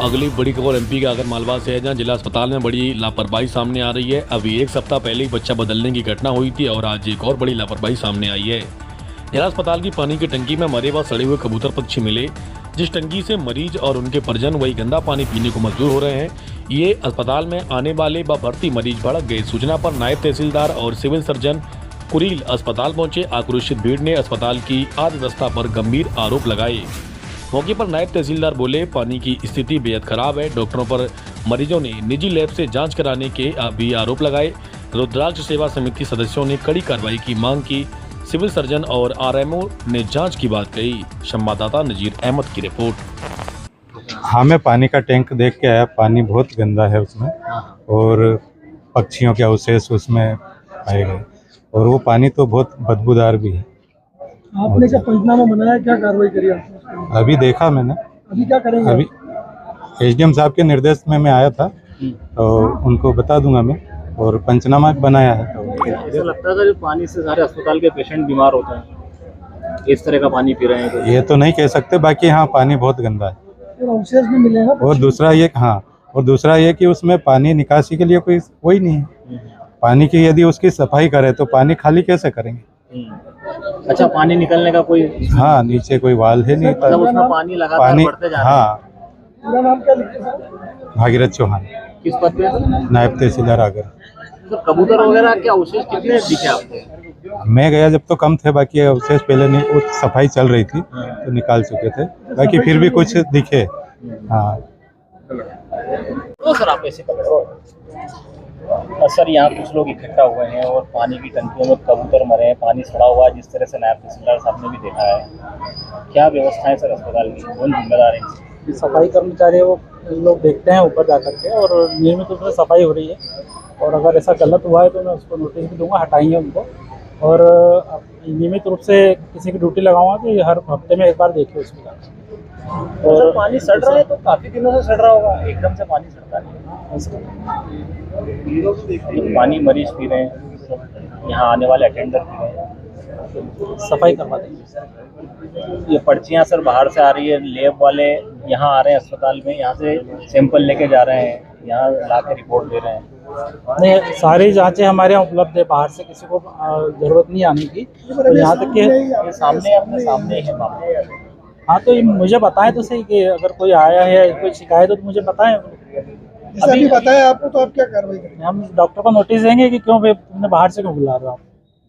अगली बड़ी खबर एमपी के आगरमालवा से है, जहां जिला अस्पताल में बड़ी लापरवाही सामने आ रही है। अभी एक सप्ताह पहले ही बच्चा बदलने की घटना हुई थी और आज एक और बड़ी लापरवाही सामने आई है। जिला अस्पताल की पानी की टंकी में मरे व सड़े हुए कबूतर पक्षी मिले, जिस टंकी से मरीज और उनके परिजन वही गंदा पानी पीने को मजबूर हो रहे हैं। ये अस्पताल में आने वाले व भर्ती मरीज भड़क गए। सूचना पर नायब तहसीलदार और सिविल सर्जन कुरील अस्पताल पहुंचे। आक्रोशित भीड़ ने अस्पताल की अव्यवस्था पर गंभीर आरोप लगाए। मौके पर नायब तहसीलदार बोले, पानी की स्थिति बेहद खराब है। डॉक्टरों पर मरीजों ने निजी लैब से जांच कराने के भी आरोप लगाए। रुद्राक्ष सेवा समिति सदस्यों ने कड़ी कार्रवाई की मांग की। सिविल सर्जन और आरएमओ ने जांच की बात कही। संवाददाता नजीर अहमद की रिपोर्ट। हाँ, मैं पानी का टैंक देख के आया। पानी बहुत गंदा है उसमें और पक्षियों के अवशेष उसमें पाए गए और वो पानी तो बहुत बदबूदार भी है। आपने क्या पंचनामा बनाया, क्या कार्रवाई करी आपने? अभी देखा मैंने। अभी क्या करेंगे? अभी एसडीएम साहब के निर्देश में मैं आया था तो उनको बता दूंगा मैं, और पंचनामा बनाया है। ऐसा लगता है कि पानी से सारे अस्पताल के पेशेंट बीमार होते हैं, इस तरह का पानी पी रहे हैं तो। ये तो नहीं कह सकते, बाकी हाँ पानी बहुत गंदा है। और अवशेष भी मिले हैं। और दूसरा ये कि उसमें पानी निकासी के लिए कोई नहीं है। पानी की यदि उसकी सफाई करे तो पानी खाली कैसे करेंगे? अच्छा, पानी निकलने का कोई? हाँ, नीचे कोई वाल है नहीं। मतलब उसमें पानी लगातार बढ़ते जा रहा है। हाँ। पूरा नाम क्या लिखे सर? भागीरथ चौहान, किस पद पे? नायब तहसीलदार आगर। तो कबूतर वगैरह क्या अवशेष कितने दिखे आपको? मैं गया जब तो कम थे, बाकी अवशेष पहले नहीं, वो सफाई चल रही थी तो निकाल चुके थे, बाकी फिर भी कुछ दिखे। हाँ तो सर आप ऐसे पकड़ो। सर यहाँ कुछ लोग इकट्ठा हुए हैं और पानी की टंकियों में कबूतर मरे हैं, पानी सड़ा हुआ है, जिस तरह से नायब तहसीलदार साहब ने भी देखा है। क्या व्यवस्था है सर अस्पताल की? कौन जिम्मेदार है? सफाई कर्मचारी वो लोग देखते हैं ऊपर जा करके, और नियमित रूप से सफाई हो रही है। और अगर ऐसा गलत हुआ है तो मैं उसको नोटिस भी दूंगा, हटाएंगे उनको। और नियमित रूप से किसी की ड्यूटी लगाऊंगा कि हर हफ्ते में एक बार देखिए उसको। और पानी सड़ रहा है तो काफी दिनों से सड़ रहा होगा, एकदम से पानी सड़ता नहीं। पानी मरीज पी रहे हैं, यहाँ आने वाले अटेंडर पी रहे हैं। सफाई करवा देंगे। ये पर्चियाँ सर बाहर से आ रही है, लैब वाले यहाँ आ रहे हैं अस्पताल में, यहाँ से सैंपल लेके जा रहे हैं, यहाँ ला के रिपोर्ट दे रहे हैं। नहीं, सारी जांचें हमारे यहाँ उपलब्ध है, बाहर से किसी को जरूरत नहीं आने की। तो यहाँ तक कि ये सामने अपने सामने ही है मामला। हाँ, तो ये मुझे बताएं तो सही कि अगर कोई आया है, कोई शिकायत हो तो मुझे बताएं। अभी बताया आपको, तो आप क्या कार्रवाई करेंगे? हम डॉक्टर को नोटिस देंगे कि क्यों भाई तुमने बाहर से क्यों बुला रहे हो।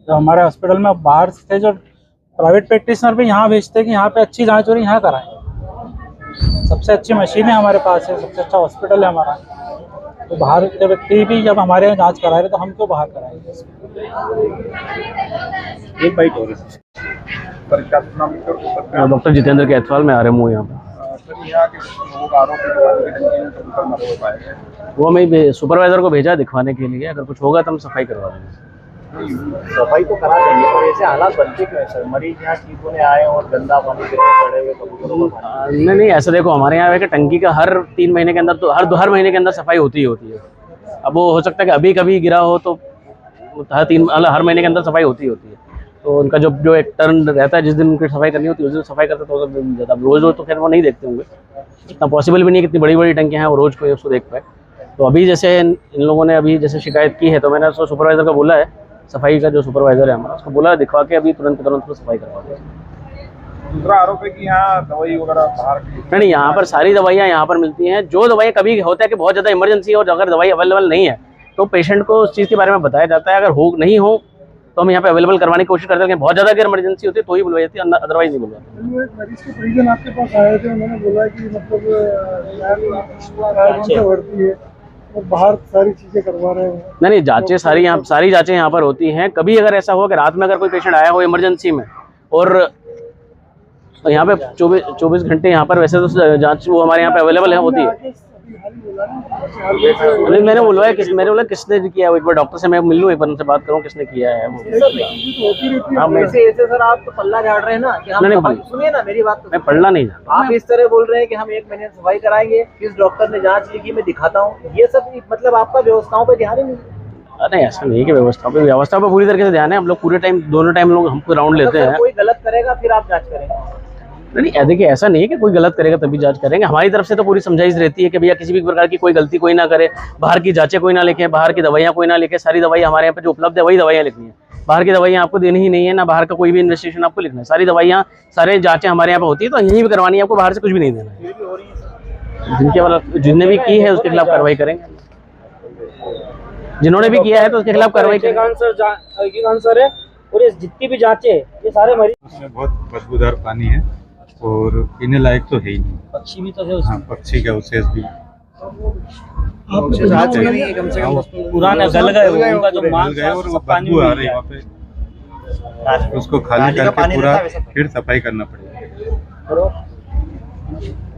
तो हमारे हॉस्पिटल में बाहर से जो प्राइवेट प्रैक्टिशनर भी यहाँ भेजते हैं कि यहाँ पे अच्छी जांच हो रही है, यहाँ कराएं। सबसे अच्छी मशीनें हमारे पास है, सबसे अच्छा हॉस्पिटल है हमारा। तो बाहर के व्यक्ति भी जब हमारे यहाँ जांच करा रहे तो हम क्यों बाहर कराएंगे? एक बाइट हो रही है। डॉक्टर जितेंद्र कैथवाल, मैं आरएमओ यहाँ पर। वो हमें सुपरवाइजर को भेजा दिखवाने के लिए, अगर कुछ होगा तो हम सफाई करवा देंगे। सफाई तो करा देंगे, पर ऐसे हालात बनते क्यों है सर? मरीज यहाँ ठीक होने आए और गंदा पानी पी रहे, सड़े हुए कबूतरों का पानी। नहीं, ऐसा देखो, हमारे यहाँ है कि टंकी का हर 3 महीने के अंदर तो हर महीने के अंदर सफाई होती ही होती है। अब वो हो सकता है कि अभी कभी गिरा हो तो हर महीने के अंदर सफाई होती है। तो उनका जो एक टर्न रहता है, जिस दिन उनकी सफाई करनी होती है उस दिन सफाई करते तो ज़्यादा। रोज़ तो खैर वो नहीं देखते होंगे, इतना पॉसिबल भी नहीं है, कितनी बड़ी बड़ी टंकियाँ हैं वो रोज़ कोई उसको देख पाए। तो अभी जैसे इन लोगों ने अभी जैसे शिकायत की है तो मैंने उसको सुपरवाइज़र को बोला है, सफाई का जो सुपरवाइज़र है हमारा, उसको बोला दिखवा के अभी तुरंत उसको सफाई करवा दें। दूसरा आरोप है कि यहाँ दवाई वगैरह बाहर की नहीं, यहाँ पर सारी दवाइयाँ यहाँ पर मिलती हैं। जो दवाइयाँ कभी होता है कि बहुत ज़्यादा इमरजेंसी है और अगर दवाई अवेलेबल नहीं है तो पेशेंट को उस चीज़ के बारे में बताया जाता है। अगर नहीं हो तो हम यहाँ पे अवेलेबल करवाने की कोशिश करते हैं। बहुत ज़्यादा अगर इमरजेंसी होती है तो ही बुलवाई जाती है, अदरवाइज नहीं बुलवाते। एक मरीज के परिजन आपके पास आए थे, उन्होंने बोला कि मतलब भर्ती है और बाहर सारी चीजें करवा रहे हैं। नहीं, जांचें सारी जांचें यहाँ पर होती हैं। कभी अगर ऐसा हो कि रात में अगर कोई पेशेंट आया हो इमरजेंसी में और यहाँ पे 24 घंटे यहाँ पर वैसे तो जांच वो हमारे यहाँ पे अवेलेबल है, होती है। नहीं, मैंने बोला किसने किया है, एक बार डॉक्टर से मैं मिल लूँ, एक बार उनसे बात करूँ किसने किया है वो। ऐसे सर आप तो पल्ला झाड़ रहे हैं ना कि हम नहीं, सुनिए ना मेरी बात तो। मैं पढ़ना नहीं जानता। आप इस तरह बोल रहे हैं कि हम 1 महीने सफाई कराएंगे, किस डॉक्टर ने जांच लिखी मैं दिखाता हूँ, ये सब मतलब आपका व्यवस्थाओं पे ध्यान ही नहीं। नहीं, ऐसा नहीं है कि व्यवस्था पे पूरी तरीके से ध्यान है। हम लोग पूरे टाइम दोनों टाइम लोग हमको राउंड लेते हैं। कोई गलत करेगा फिर आप जांच करेंगे? नहीं, देखिए ऐसा नहीं है कि कोई गलत करेगा तभी जांच करेंगे। हमारी तरफ से तो पूरी समझाइश रहती है कि भैया किसी भी प्रकार की कोई गलती कोई ना करे, बाहर की जांचें कोई ना लिखें, बाहर की दवाइयाँ कोई ना लिखे। सारी दवाइयाँ हमारे यहाँ पे जो उपलब्ध है वही दवाइयाँ लिखनी है, बाहर की दवाइयाँ आपको देनी ही नहीं है, ना बाहर का कोई भी इन्वेस्टिगेशन आपको लिखना है। सारी दवाइयाँ सारे जाँचें हमारे यहाँ पे होती है, तो यहीं भी करवानी है, आपको बाहर से कुछ भी नहीं देना है। जिनके मतलब जिनने भी की है उसके खिलाफ कार्रवाई करेंगे, जिन्होंने भी किया है तो उसके खिलाफ कार्रवाई करेंगे। आंसर है, और ये जितनी भी जांचें ये सारे मरीज उसमें बहुत बदबूदार पानी है और पीने लायक तो है ही नहीं। पक्षी भी तो है हाँ, पक्षी का अवशेष भी पुराने गल गए, उनका जो गल मांस गए और वो सब पानी बदबू आ में रही है वहाँ पे। उसको खाली करके पूरा फिर सफाई करना पड़ेगा।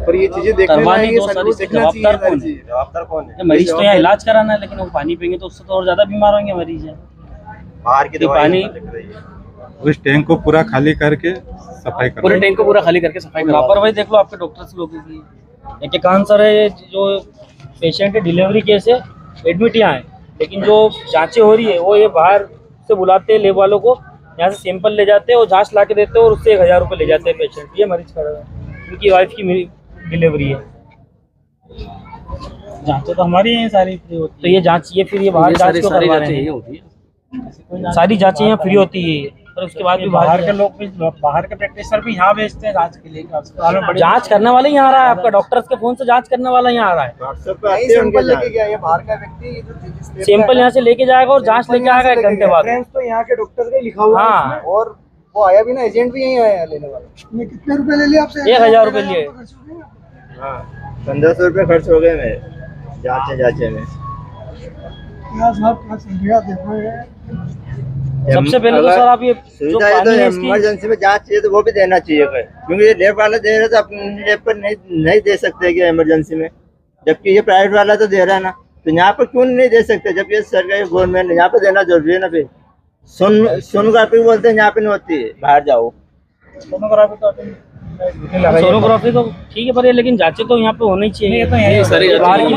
पर ये चीजें देखने करवानी में तो सारी जवाबदार कौन है? मरीज तो यहाँ इलाज कराना है, लेकिन वो पानी पियेंगे तो उससे तो और ज्यादा बीमार होंगे मरीज है। बाहर की पानी उस टैंक को पूरा खाली करके सफाई करना। पूरे टैंक को पूरा खाली करके सफाई करवा। लापरवाही देख लो आपके डॉक्टर्स लोगों की। एक आंसर है, ये जो पेशेंट है डिलीवरी केस है, एडमिट यहाँ है, लेकिन जो जांचें हो रही है वो ये बाहर से बुलाते हैं लेब वालों को, यहाँ से सैंपल ले जाते हैं और जांच ला के देते हैं और उससे 1000 रुपये ले जाते हैं पेशेंट। ये मरीज खड़ा है, उनकी वाइफ की डिलीवरी है। जांचें तो हमारी हैं सारी फ्री होती है, तो ये जांच ये फिर ये बाहर जांच क्यों करवा रहे हैं? होती है, सारी जांचें यहाँ फ्री होती है, पर उसके बाद भी बाहर के लोग भी, बाहर के प्रैक्टिशनर भी यहाँ भेजते हैं जांच के लिए। अस्पताल में बड़ी जांच करने वाला यहाँ आ रहा है, आपका डॉक्टर्स के फोन से जांच करने वाला यहाँ आ रहा है। सैंपल लेके गया ये बाहर का व्यक्ति, सैंपल यहाँ से लेके जाएगा और जांच लेके आएगा 1 घंटे बाद। रेफरेंस तो यहाँ के डॉक्टर का लिखा हुआ है हाँ। इसमें, और वो आया भी ना, एजेंट भी यहीं आया लेने वाला। कितने रुपए ले लिए आपसे? 1000 रुपये लिए। 1500 रुपये खर्च हो गए मेरे जांचे में। सबसे पहले तो सर आप ये जो सुविधा है तो पानी है इसकी, इमरजेंसी में जांच चाहिए तो वो भी देना चाहिए, क्योंकि ये लेब वाला दे रहे तो अपने लेब पर नहीं दे सकते क्या इमरजेंसी में, जबकि ये प्राइवेट वाला तो दे रहा है ना, तो यहाँ पर क्यों नहीं दे सकते जब ये सरकारी गवर्नमेंट यहाँ पे देना जरूरी है ना। फिर सोनोग्राफी बोलते हैं यहाँ पे नहीं होती है, बाहर जाओ। सोनोग्राफी तो ठीक है पर ये, लेकिन जांचें तो यहाँ पे होनी चाहिए। सारी जांचें